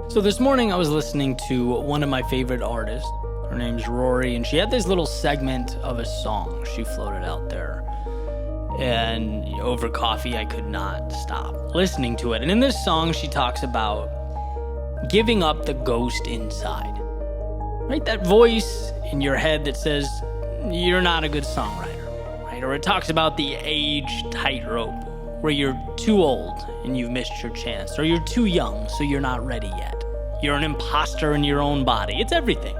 So this morning I was listening to one of my favorite artists. Her name's Rory, and she had this little segment of a song she floated out there. And over coffee, I could not stop listening to it. And in this song, she talks about giving up the ghost inside. Right? That voice in your head that says, you're not a good songwriter. Right? Or it talks about the age tightrope, where you're too old and you've missed your chance. Or you're too young, so you're not ready yet. You're an imposter in your own body. It's everything.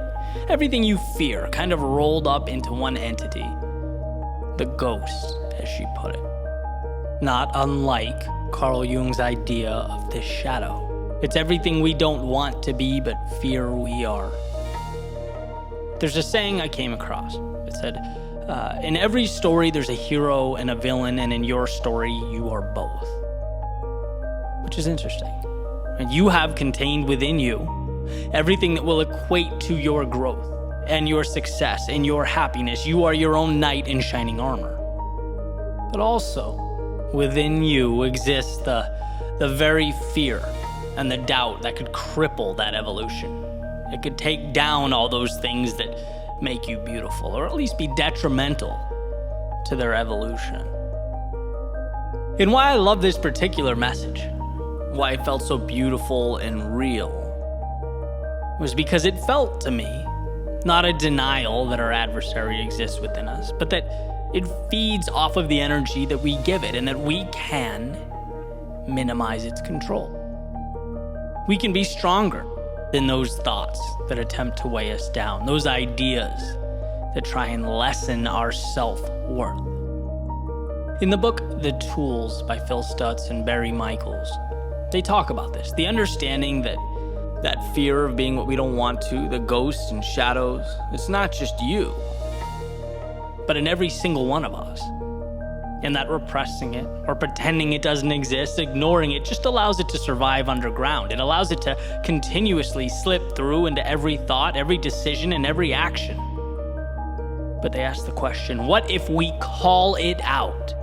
Everything you fear, kind of rolled up into one entity. The ghost, as she put it. Not unlike Carl Jung's idea of the shadow. It's everything we don't want to be, but fear we are. There's a saying I came across. It said, in every story there's a hero and a villain, and in your story you are both. Which is interesting. And you have contained within you everything that will equate to your growth and your success and your happiness. You are your own knight in shining armor. But also, within you exists the very fear and the doubt that could cripple that evolution. It could take down all those things that make you beautiful, or at least be detrimental to their evolution. And why I love this particular message, why it felt so beautiful and real, was because it felt to me not a denial that our adversary exists within us, but that it feeds off of the energy that we give it and that we can minimize its control. We can be stronger than those thoughts that attempt to weigh us down, those ideas that try and lessen our self-worth. In the book The Tools by Phil Stutz and Barry Michaels, they talk about this, the understanding that fear of being what we don't want to, the ghosts and shadows, it's not just you, but in every single one of us. And that repressing it or pretending it doesn't exist, ignoring it, just allows it to survive underground. It allows it to continuously slip through into every thought, every decision, and every action. But they ask the question, what if we call it out?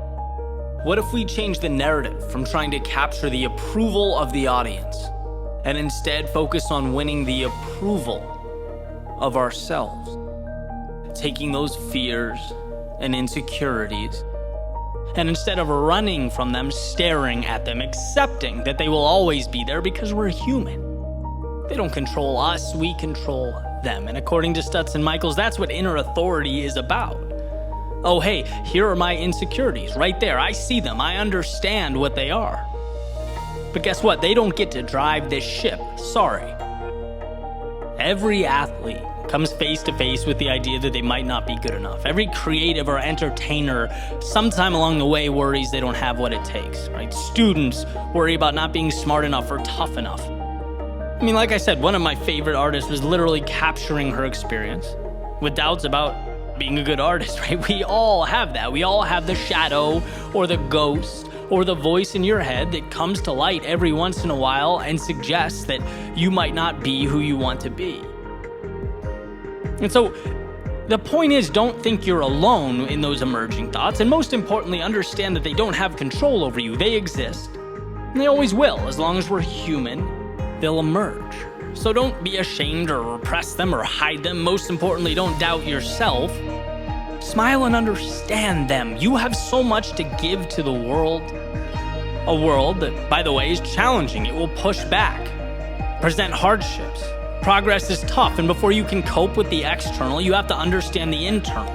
What if we change the narrative from trying to capture the approval of the audience and instead focus on winning the approval of ourselves? Taking those fears and insecurities, and instead of running from them, staring at them, accepting that they will always be there because we're human. They don't control us, we control them. And according to Stutz and Michaels, that's what inner authority is about. Oh, hey, here are my insecurities right there. I see them. I understand what they are. But guess what? They don't get to drive this ship. Sorry. Every athlete comes face to face with the idea that they might not be good enough. Every creative or entertainer sometime along the way worries they don't have what it takes, right? Students worry about not being smart enough or tough enough. I mean, like I said, one of my favorite artists was literally capturing her experience with doubts about being a good artist, right? We all have that. We all have the shadow or the ghost or the voice in your head that comes to light every once in a while and suggests that you might not be who you want to be. And so the point is, don't think you're alone in those emerging thoughts, and most importantly, understand that they don't have control over you. They exist, and they always will. As long as we're human, they'll emerge. So don't be ashamed or repress them or hide them. Most importantly, don't doubt yourself. Smile and understand them. You have so much to give to the world. A world that, by the way, is challenging. It will push back, present hardships. Progress is tough, and before you can cope with the external, you have to understand the internal.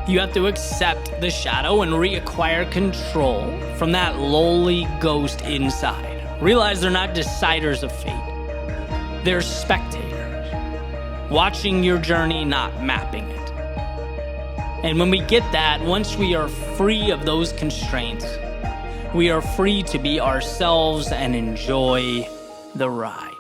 You have to accept the shadow and reacquire control from that lowly ghost inside. Realize they're not deciders of fate. They're spectators, watching your journey, not mapping it. And when we get that, once we are free of those constraints, we are free to be ourselves and enjoy the ride.